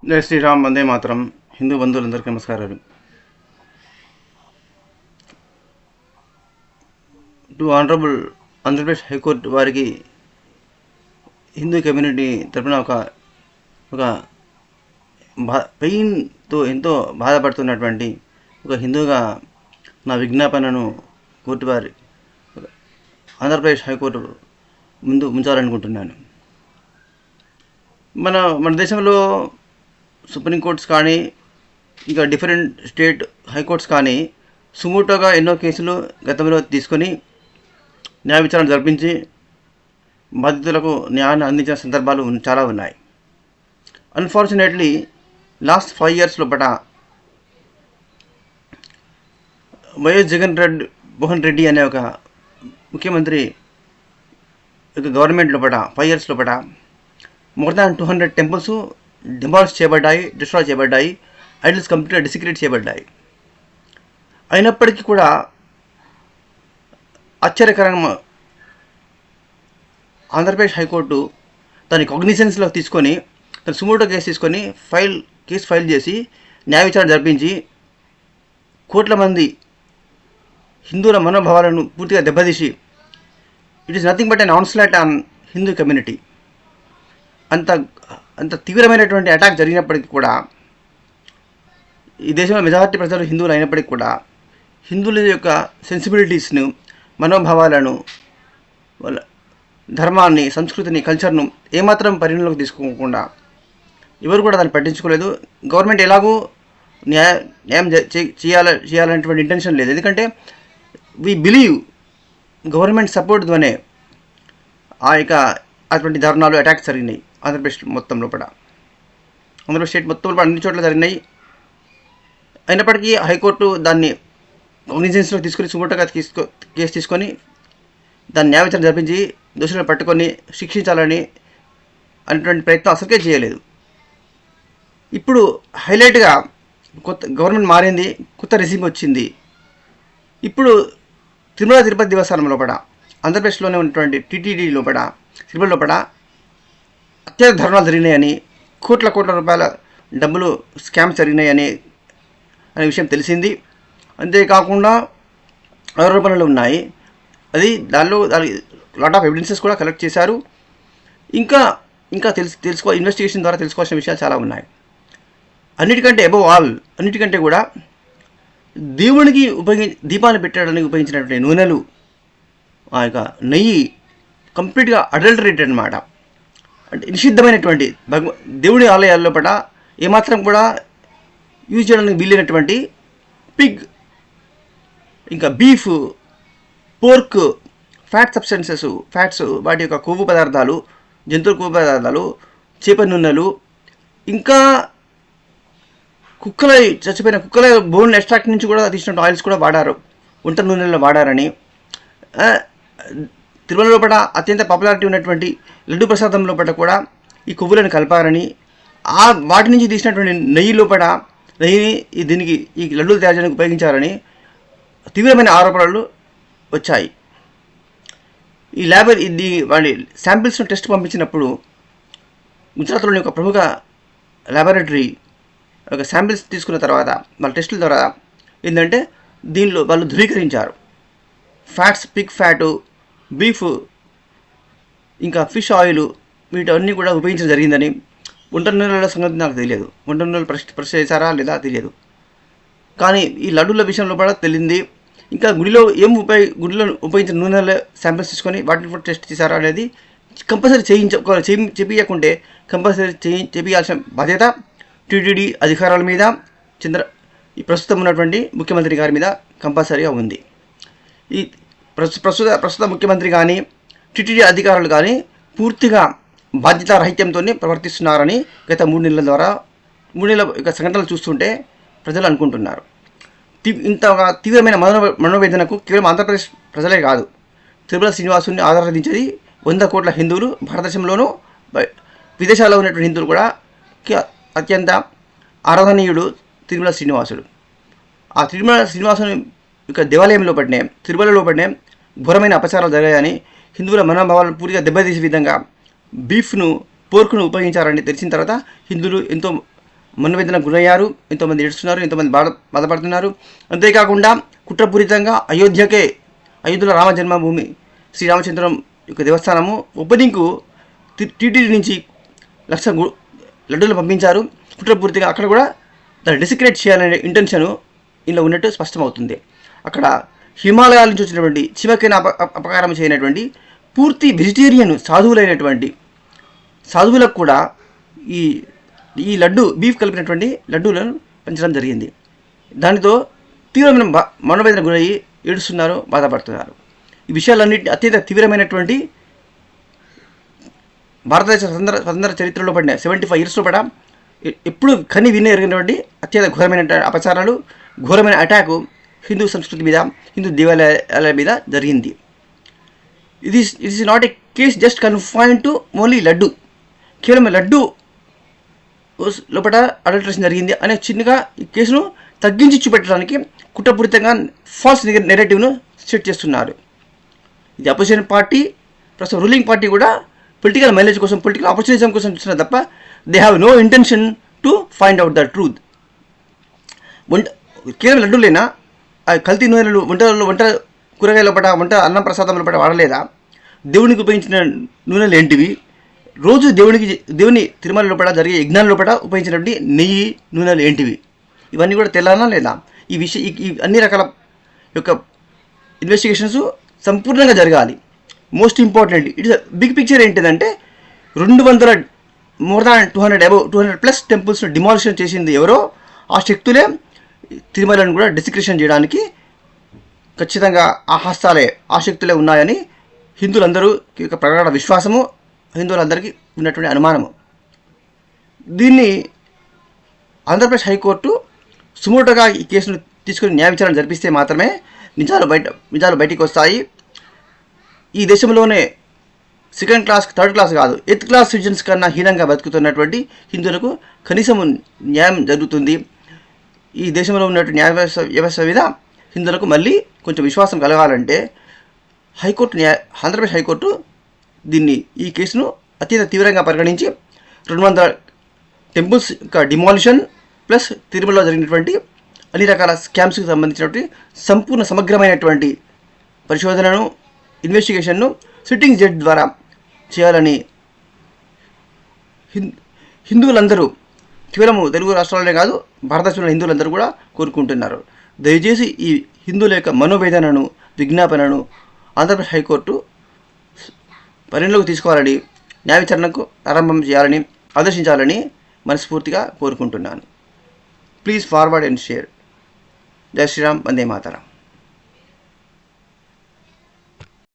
జై శ్రీరామ్, వందే మాతరం. హిందూ బంధువులందరికీ నమస్కారాలు. టు ఆనరబుల్ ఆంధ్రప్రదేశ్ హైకోర్టు వారికి హిందూ కమ్యూనిటీ తరపున ఒక పెయిన్తో ఎంతో బాధపడుతున్నటువంటి ఒక హిందూగా నా విజ్ఞాపనను కోర్టు వారి ఆంధ్రప్రదేశ్ హైకోర్టు ముందు ఉంచాలనుకుంటున్నాను. మన దేశంలో సుప్రీంకోర్ట్స్ కానీ ఇంకా డిఫరెంట్ స్టేట్ హైకోర్ట్స్ కానీ సుమోటోగా ఎన్నో కేసులు గతంలో తీసుకొని న్యాయ విచారణ జరిపించి బాధితులకు న్యాయాన్ని అందించిన సందర్భాలు చాలా ఉన్నాయి. అన్ఫార్చునేట్లీ లాస్ట్ 5 years లోపల వైఎస్ జగన్మోహన్ రెడ్డి అనే ఒక ముఖ్యమంత్రి గవర్నమెంట్ లోపల 5 years లోపల మోర్ దాన్ 200 టెంపుల్స్ డిమాలిష్ చేయబడ్డాయి, డిస్ట్రాయ్ చేయబడ్డాయి, ఐడల్స్ కంప్లీట్గా డిసిక్రేట్ చేయబడ్డాయి. అయినప్పటికీ కూడా ఆశ్చర్యకరంగా ఆంధ్రప్రదేశ్ హైకోర్టు దాని కాగ్నిజెన్స్లో తీసుకొని తన సుమోటో కేసు తీసుకొని కేసు ఫైల్ చేసి న్యాయ విచారణ జరిపించి కోట్ల మంది హిందువుల మనోభావాలను పూర్తిగా దెబ్బతీసి it is nothing but an onslaught on Hindu community. అంత తీవ్రమైనటువంటి అటాక్ జరిగినప్పటికీ కూడా ఈ దేశంలో మెజారిటీ ప్రజలు హిందువులు అయినప్పటికీ కూడా హిందువుల యొక్క సెన్సిబిలిటీస్ను, మనోభావాలను, వాళ్ళ ధర్మాన్ని, సంస్కృతిని, కల్చర్ను ఏమాత్రం పరిగణలోకి తీసుకోకుండా ఎవరు కూడా దాన్ని పట్టించుకోలేదు. గవర్నమెంట్ ఎలాగూ న్యాయం చేయాలనేటువంటి ఇంటెన్షన్ లేదు. ఎందుకంటే వీ బిలీవ్ గవర్నమెంట్ సపోర్ట్ ద్వానే అటువంటి దారుణాలు, అటాక్స్ జరిగినాయి ఆంధ్రప్రదేశ్ మొత్తం లోపల, ఆంధ్రప్రదేశ్ స్టేట్ మొత్తం లోపల అన్ని చోట్ల జరిగినాయి. అయినప్పటికీ హైకోర్టు దాన్ని కాగ్నిజెన్స్లో తీసుకొని సుమోటోగా కేసు తీసుకొని దాన్ని న్యాయ విచారణ జరిపించి దోషులను పట్టుకొని శిక్షించాలని అనేటువంటి ప్రయత్నం అసలుకే చేయలేదు. ఇప్పుడు హైలైట్గా గవర్నమెంట్ మారింది, కొత్త రెసిమ్ వచ్చింది. ఇప్పుడు తిరుమల తిరుపతి దేవస్థానం లోపల, ఆంధ్రప్రదేశ్లోనే ఉన్నటువంటి టీటీడీ లోపల, తిరుమల లోపల అత్యధిక ధర్నాలు జరిగినాయని, కోట్ల రూపాయల డబ్బులు స్కామ్స్ జరిగినాయని అనే విషయం తెలిసింది. అంతేకాకుండా ఆరోపణలు ఉన్నాయి. దానిలో లాట్ ఆఫ్ ఎవిడెన్సెస్ కూడా కలెక్ట్ చేశారు. ఇంకా ఇన్వెస్టిగేషన్ ద్వారా తెలుసుకోవాల్సిన విషయాలు చాలా ఉన్నాయి. అన్నిటికంటే కూడా దేవునికి దీపాన్ని పెట్టడానికి ఉపయోగించినటువంటి నూనెలు, ఆ యొక్క నెయ్యి కంప్లీట్గా అడల్టరేటెడ్ అనమాట. అంటే నిషిద్ధమైనటువంటి దేవుడి ఆలయాల్లో పట ఏమాత్రం కూడా యూజ్ చేయడానికి వీలైనటువంటి పిగ్, ఇంకా బీఫ్, పోర్క్, ఫ్యాట్స్, వాటి యొక్క కొవ్వు పదార్థాలు, జంతువుల కొవ్వు పదార్థాలు, చేప నూనెలు, ఇంకా చచ్చిపోయిన కుక్కల బోన్ ఎక్స్ట్రాక్ట్ నుంచి కూడా తీసిన ఆయిల్స్ కూడా వాడారు, వంట నూనెల్లో వాడారని. తిరుమల లోపల అత్యంత పాపులారిటీ ఉన్నటువంటి లడ్డు ప్రసాదం లోపల కూడా ఈ కొవ్వులను కలిపారని, వాటి నుంచి తీసినటువంటి నెయ్యిని దీనికి ఈ లడ్డూలు తయారు చేయడానికి ఉపయోగించారని తీవ్రమైన ఆరోపణలు వచ్చాయి. వాడి శాంపిల్స్ను టెస్ట్ పంపించినప్పుడు గుజరాత్లోని ఒక ప్రముఖ ల్యాబొరేటరీ ఒక శాంపిల్స్ తీసుకున్న తర్వాత వాళ్ళ టెస్టుల ద్వారా ఏంటంటే దీనిలో వాళ్ళు ధృవీకరించారు పిగ్ ఫ్యాటు, బీఫ్, ఇంకా ఫిష్ ఆయిల్, వీటన్నీ కూడా ఉపయోగించడం జరిగిందని. వంట నూనెల సంగతి నాకు తెలియదు, వంట నూనెలు ప్రెస్ చేశారా లేదా తెలియదు. కానీ ఈ లడ్డూల విషయంలో కూడా తెలియంది. ఇంకా గుడిలో ఉపయోగించిన నూనెల శాంపిల్స్ తీసుకొని వాటిని కూడా టెస్ట్ చేశారా అనేది కంపల్సరీ చేయించకుంటే కంపల్సరీ చేయించాల్సిన బాధ్యత టీటీడీ అధికారుల మీద, ఈ ప్రస్తుతం ఉన్నటువంటి ముఖ్యమంత్రి గారి మీద కంపల్సరీగా ఉంది. ఈ ప్రస్తుత ముఖ్యమంత్రి కానీ టీటీడీ అధికారులు కానీ పూర్తిగా బాధ్యతారహిత్యంతోనే ప్రవర్తిస్తున్నారని గత 3 నెలల యొక్క సంఘటనలు చూస్తుంటే ప్రజలు అనుకుంటున్నారు. ఇంత తీవ్రమైన మనోవేదనకు కేవలం ఆంధ్రప్రదేశ్ ప్రజలే కాదు, తిరుమల శ్రీనివాసుని ఆరాధించేది 100 కోట్ల హిందువులు, భారతదేశంలోనూ విదేశాల్లో ఉన్నటువంటి హిందువులు కూడా అత్యంత ఆరాధనీయుడు తిరుమల శ్రీనివాసుడు. ఆ తిరుమల శ్రీనివాసుని యొక్క దేవాలయంలో పడినే, తిరుమలలో పడినే ఘోరమైన అపచారాలు జరిగాయని, హిందువుల మనోభావాలను పూర్తిగా దెబ్బతీసే విధంగా బీఫ్ను, పోర్క్ను ఉపయోగించారని తెలిసిన తర్వాత హిందువులు ఎంతో మనోవేదనకు గురయ్యారు, ఎంతోమంది ఏడుస్తున్నారు, ఎంతోమంది బాధపడుతున్నారు. అంతేకాకుండా కుట్రపూరితంగా అయోధ్యలో రామ జన్మభూమి శ్రీరామచంద్రం యొక్క దేవస్థానము ఓపెనింగ్కు టీటీడీ నుంచి 1,00,000 లడ్డూలు పంపించారు. కుట్రపూరితంగా అక్కడ కూడా దాన్ని డెసిక్రేట్ చేయాలనే ఇంటెన్షన్ ఇందులో ఉన్నట్టు స్పష్టమవుతుంది. అక్కడ హిమాలయాల నుంచి వచ్చినటువంటి చీమకైనా అపకారం చేయనటువంటి పూర్తి వెజిటేరియన్ సాధువులైనటువంటి సాధువులకు కూడా ఈ లడ్డు బీఫ్ కలిపినటువంటి లడ్డూలను పెంచడం జరిగింది. దానితో తీవ్రమైన మనోవేదన గురయ్యి ఏడుస్తున్నారు, బాధపడుతున్నారు. ఈ విషయాలన్నింటినీ అత్యంత తీవ్రమైనటువంటి భారతదేశ స్వతంత్ర చరిత్రలో పడిన 75 yearsలో పడ ఎప్పుడు కని విని ఎరిగినటువంటి అత్యంత ఘోరమైన అపచారాలు, ఘోరమైన అటాకు హిందూ సంస్కృతి మీద, హిందూ దేవాలయాల మీద జరిగింది. It is not a case just confined to only laddu. కేవలం లడ్డు లోపల అడల్టరేషన్ జరిగింది అనే చిన్నగా ఈ కేసును తగ్గించి చూపెట్టడానికి కుట్రపూరితంగా ఫాల్స్ నెరేటివ్ను సెట్ చేస్తున్నారు. ఇది అపోజిషన్ పార్టీ ప్రస్తుతం రూలింగ్ పార్టీ కూడా పొలిటికల్ మైలేజ్ కోసం, పొలిటికల్ ఆపర్చునిజం కోసం చూస్తున్నారు తప్ప they have no intention to find out the truth. కేవలం లడ్డూలైనా కల్తీ నూనెలు వంట కూరగాయల లోపల, వంట అన్నం ప్రసాదం లోపల వాడలేదా? దేవునికి ఉపయోగించిన నూనెలు ఏంటివి? రోజు దేవుని తిరుమల లోపల జరిగే యజ్ఞాల లోపల ఉపయోగించినటువంటి నెయ్యి, నూనెలు ఏంటివి? ఇవన్నీ కూడా తెలానా లేదా? ఈ అన్ని రకాల యొక్క ఇన్వెస్టిగేషన్స్ సంపూర్ణంగా జరగాలి. Most important it is big picture ఏంటిదంటే 200+ టెంపుల్స్ను డిమాలిషన్ చేసింది ఎవరో ఆ శక్తులే తిరుమలను కూడా డిసిక్రేషన్ చేయడానికి ఖచ్చితంగా ఆ హస్తాలే, ఆ శక్తులే ఉన్నాయని హిందువులందరూ యొక్క ప్రగాఢ విశ్వాసము, హిందువులందరికీ ఉన్నటువంటి అనుమానము. దీన్ని ఆంధ్రప్రదేశ్ హైకోర్టు సుమోటోగా ఈ కేసును తీసుకుని న్యాయ విచారణ జరిపిస్తే మాత్రమే నిజాలు బయటికి వస్తాయి. ఈ దేశంలోనే 2nd class 3rd class కాదు 8th class సిటిజన్స్ కన్నా హీనంగా బతుకుతున్నటువంటి హిందువులకు కనీసం న్యాయం జరుగుతుంది. ఈ దేశంలో ఉన్నటువంటి న్యాయ వ్యవస్థ మీద హిందువులకు మళ్ళీ కొంచెం విశ్వాసం కలగాలంటే ఆంధ్రప్రదేశ్ హైకోర్టు ఈ కేసును అత్యంత తీవ్రంగా పరిగణించి 200 టెంపుల్స్ యొక్క డిమాలిషన్ ప్లస్ తిరుమలలో జరిగినటువంటి అన్ని రకాల స్కామ్స్కి సంబంధించినటువంటి సంపూర్ణ సమగ్రమైనటువంటి పరిశోధనను, ఇన్వెస్టిగేషన్ను సిట్టింగ్ జడ్జి ద్వారా చేయాలని హిందువులందరూ, కేవలం తెలుగు రాష్ట్రాలనే కాదు భారతదేశంలో హిందువులందరూ కూడా కోరుకుంటున్నారు. దయచేసి ఈ హిందువుల యొక్క మనోవేదనను, విజ్ఞాపనను ఆంధ్రప్రదేశ్ హైకోర్టు పరిగణలోకి తీసుకోవాలని, న్యాయ విచారణకు ప్రారంభం చేయాలని, ఆదేశించాలని మనస్ఫూర్తిగా కోరుకుంటున్నాను. Please forward and share. జై శ్రీరామ్, వందే మాతరం.